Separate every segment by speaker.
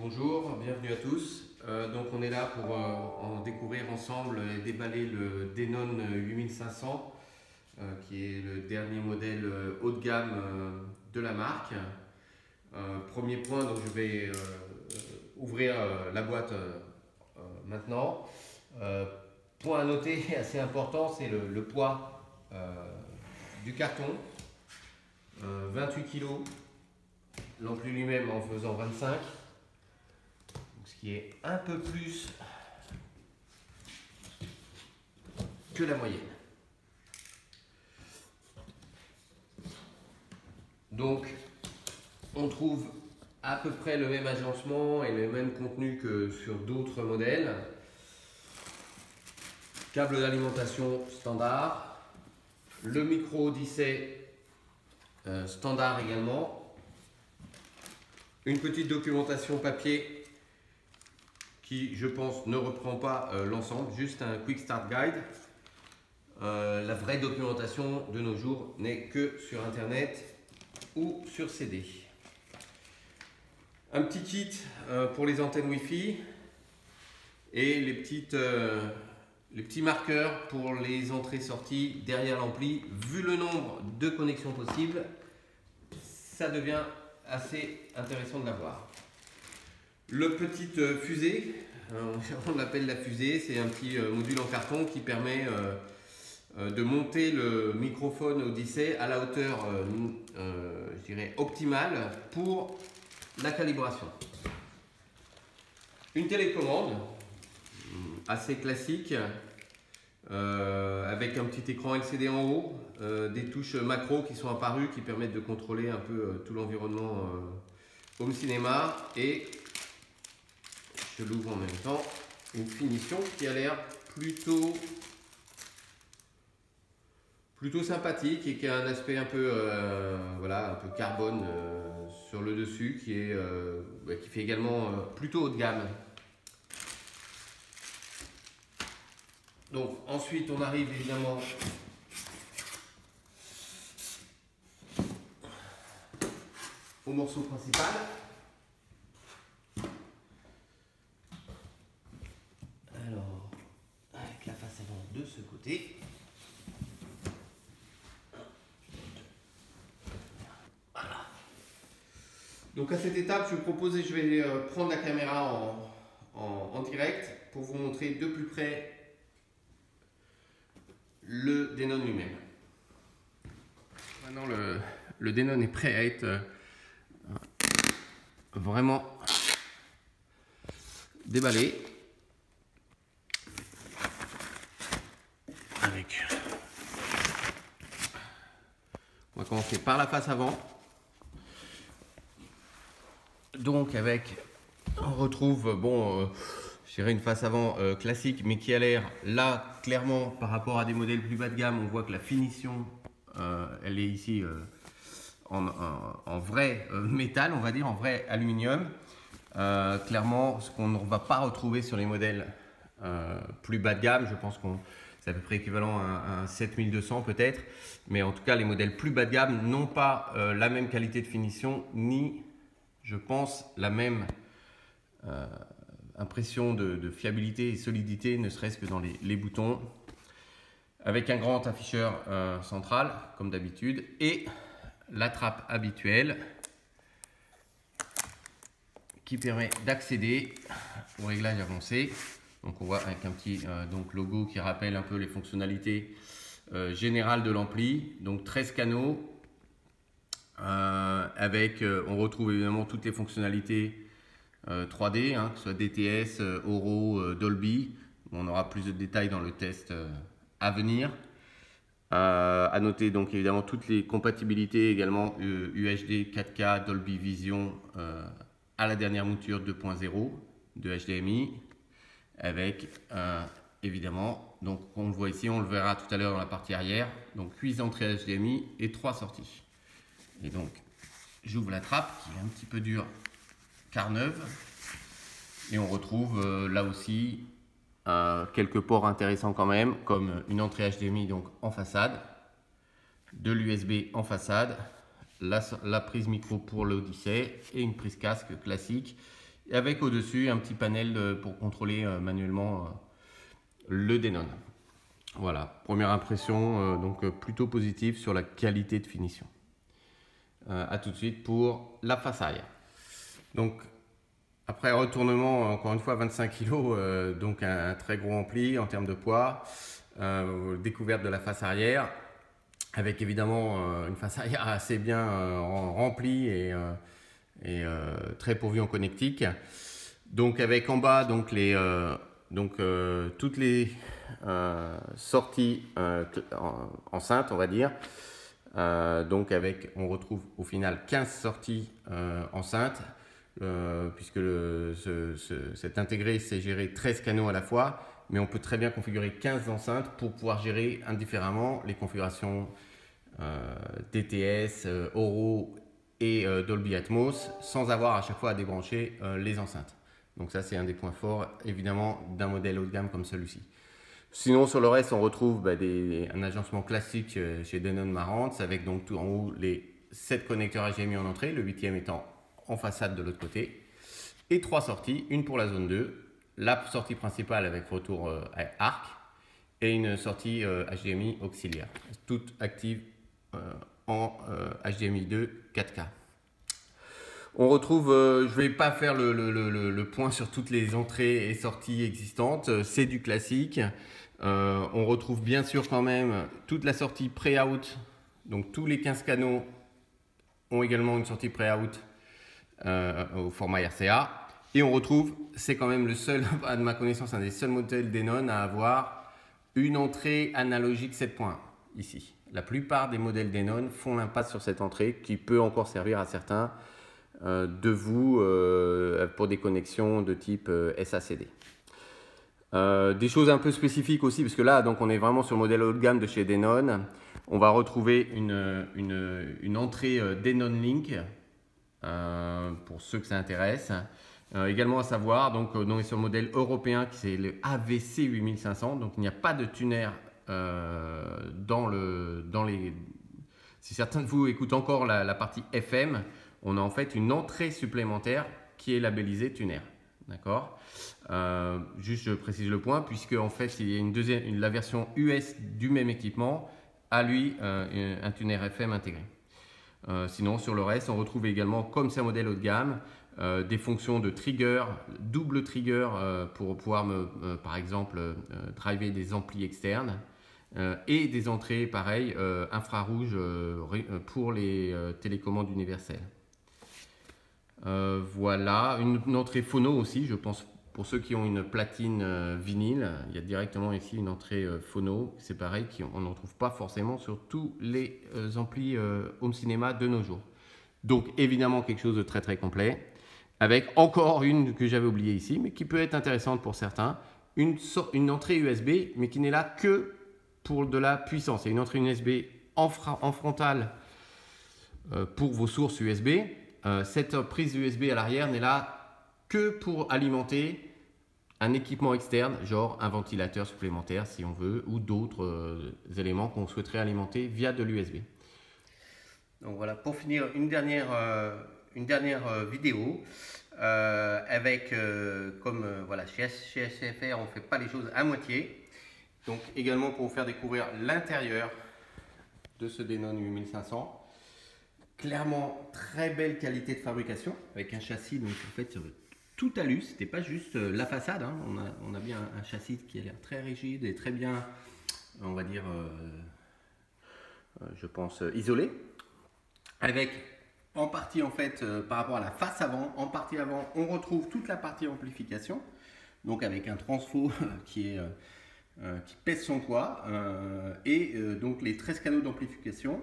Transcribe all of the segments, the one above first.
Speaker 1: Bonjour, bienvenue à tous. Donc on est là pour en découvrir ensemble et déballer le Denon 8500 qui est le dernier modèle haut de gamme de la marque. Premier point, donc je vais ouvrir la boîte maintenant. Point à noter assez important, c'est le poids du carton. 28 kg, l'ampli lui-même en faisant 25, ce qui est un peu plus que la moyenne. Donc on trouve à peu près le même agencement et le même contenu que sur d'autres modèles. Câble d'alimentation standard, le micro Odyssey standard également, une petite documentation papier qui, je pense, ne reprend pas l'ensemble, juste un Quick Start Guide. La vraie documentation de nos jours n'est que sur internet ou sur CD. Un petit kit pour les antennes Wi-Fi et les petits marqueurs pour les entrées-sorties derrière l'ampli. Vu le nombre de connexions possibles, ça devient assez intéressant de l'avoir. Le petit fusée, on l'appelle la fusée, c'est un petit module en carton qui permet de monter le microphone Odyssey à la hauteur je dirais optimale pour la calibration. Une télécommande assez classique avec un petit écran LCD en haut, des touches macro qui sont apparues qui permettent de contrôler un peu tout l'environnement home cinéma, et je l'ouvre en même temps, une finition qui a l'air plutôt sympathique et qui a un aspect un peu voilà, un peu carbone sur le dessus, qui fait également plutôt haut de gamme. Donc ensuite on arrive évidemment au morceau principal. Alors, avec la face avant de ce côté. Voilà. Donc à cette étape, je vais proposer, je vais prendre la caméra en direct pour vous montrer de plus près le Denon lui-même. Maintenant le Denon est prêt à être vraiment déballé. On va commencer par la face avant. Donc on retrouve je dirais une face avant classique, mais qui a l'air là clairement par rapport à des modèles plus bas de gamme. On voit que la finition elle est ici en vrai métal, on va dire, en vrai aluminium. Clairement, ce qu'on ne va pas retrouver sur les modèles plus bas de gamme. Je pense que c'est à peu près équivalent à un 7200 peut-être, mais en tout cas les modèles plus bas de gamme n'ont pas la même qualité de finition, ni je pense la même impression de fiabilité et solidité, ne serait-ce que dans les boutons, avec un grand afficheur central comme d'habitude et la trappe habituelle qui permet d'accéder au réglage avancé. Donc on voit avec un petit logo qui rappelle un peu les fonctionnalités générales de l'ampli. Donc 13 canaux on retrouve évidemment toutes les fonctionnalités 3D, que ce soit DTS, Oro, Dolby. On aura plus de détails dans le test à venir. À noter donc évidemment toutes les compatibilités également UHD, 4K, Dolby Vision à la dernière mouture 2.0 de HDMI, avec évidemment, donc on le voit ici, on le verra tout à l'heure dans la partie arrière, donc 8 entrées HDMI et 3 sorties. Et donc j'ouvre la trappe qui est un petit peu dure car neuve, et on retrouve là aussi quelques ports intéressants quand même, comme une entrée HDMI donc en façade, de l'USB en façade, la prise micro pour l'Odyssey et une prise casque classique, et avec au-dessus un petit panel pour contrôler manuellement le Denon. Voilà, première impression donc plutôt positive sur la qualité de finition. A tout de suite pour la face arrière. Donc après retournement, encore une fois 25 kg, donc un très gros ampli en termes de poids, découverte de la face arrière, avec évidemment une face arrière assez bien remplie et très pourvue en connectique. Donc avec en bas donc toutes les sorties enceintes, on va dire. Donc on retrouve au final 15 sorties enceintes, puisque cet intégré c'est gérer 13 canaux à la fois, mais on peut très bien configurer 15 enceintes pour pouvoir gérer indifféremment les configurations DTS, Oro et Dolby Atmos, sans avoir à chaque fois à débrancher les enceintes. Donc ça c'est un des points forts évidemment d'un modèle haut de gamme comme celui-ci. Sinon sur le reste on retrouve un agencement classique chez Denon Marantz, avec donc tout en haut les 7 connecteurs HDMI en entrée, le 8e étant en façade de l'autre côté, et 3 sorties, une pour la zone 2, la sortie principale avec retour ARC et une sortie HDMI auxiliaire, toutes actives en HDMI 2 4K. On retrouve, je ne vais pas faire le point sur toutes les entrées et sorties existantes, c'est du classique. On retrouve bien sûr quand même toute la sortie pré-out, donc tous les 15 canaux ont également une sortie pré-out au format RCA. Et on retrouve, c'est quand même le seul, à ma connaissance, un des seuls modèles Denon à avoir une entrée analogique 7.1 ici. La plupart des modèles Denon font l'impasse sur cette entrée qui peut encore servir à certains de vous pour des connexions de type SACD. Des choses un peu spécifiques aussi, parce que là donc on est vraiment sur le modèle haut de gamme de chez Denon. On va retrouver une entrée Denon Link pour ceux que ça intéresse. Également à savoir, donc on est sur le modèle européen qui c'est le AVC 8500, donc il n'y a pas de tuner dans les... Si certains de vous écoutent encore la partie FM, on a en fait une entrée supplémentaire qui est labellisée tuner. D'accord. Juste je précise le point, puisque en fait il y a la version US du même équipement a lui un tuner FM intégré. Sinon sur le reste on retrouve également, comme c'est un modèle haut de gamme, des fonctions de trigger, double trigger pour pouvoir par exemple driver des amplis externes, et des entrées pareil infrarouge pour les télécommandes universelles. Voilà, une entrée phono aussi, je pense, pour ceux qui ont une platine vinyle, il y a directement ici une entrée phono, c'est pareil, on ne retrouve pas forcément sur tous les amplis home cinéma de nos jours. Donc évidemment quelque chose de très très complet, avec encore une que j'avais oubliée ici, mais qui peut être intéressante pour certains, une entrée USB, mais qui n'est là que pour de la puissance. C'est une entrée USB en frontale pour vos sources USB. Cette prise USB à l'arrière n'est là que pour alimenter un équipement externe, genre un ventilateur supplémentaire si on veut, ou d'autres éléments qu'on souhaiterait alimenter via de l'USB. Donc voilà, pour finir, une dernière vidéo avec, comme voilà, chez SCFR, on ne fait pas les choses à moitié. Donc également pour vous faire découvrir l'intérieur de ce Denon 8500. Clairement, très belle qualité de fabrication, avec un châssis donc en fait tout alu, c'était pas juste la façade, hein. On a bien un châssis qui a l'air très rigide et très bien, on va dire, je pense, isolé, avec en partie en fait par rapport à la face avant, en partie avant, on retrouve toute la partie amplification, donc avec un transfo qui pèse son poids, et donc les 13 canaux d'amplification.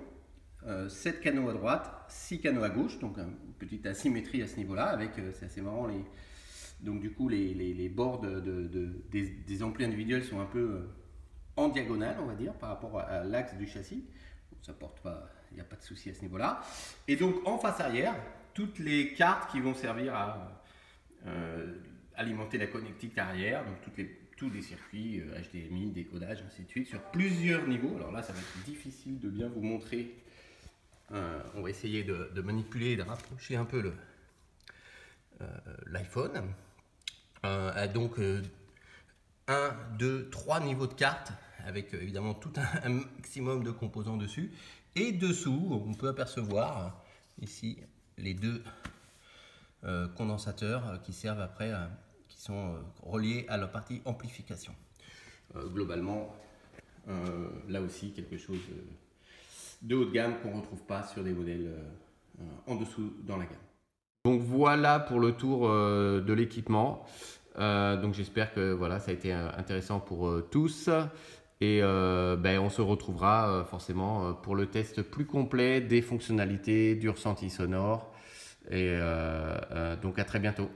Speaker 1: 7 canaux à droite, 6 canaux à gauche, donc une petite asymétrie à ce niveau-là, avec, c'est assez marrant, donc du coup les bords des amplis individuels sont un peu en diagonale, on va dire, par rapport à l'axe du châssis. Donc, ça porte pas, il n'y a pas de souci à ce niveau-là. Et donc en face arrière, toutes les cartes qui vont servir à alimenter la connectique arrière, donc tous les circuits HDMI, décodage, ainsi de suite, sur plusieurs niveaux. Alors là, ça va être difficile de bien vous montrer. On va essayer de manipuler et de rapprocher un peu l'iPhone. A donc 1, 2, 3 niveaux de cartes avec évidemment tout un maximum de composants dessus. Et dessous, on peut apercevoir ici les deux condensateurs qui servent après, qui sont reliés à la partie amplification. Globalement, là aussi quelque chose de haut de gamme qu'on ne retrouve pas sur des modèles en dessous dans la gamme. Donc voilà pour le tour de l'équipement. Donc j'espère que voilà, ça a été intéressant pour tous. Et on se retrouvera forcément pour le test plus complet des fonctionnalités, du ressenti sonore. Et donc à très bientôt.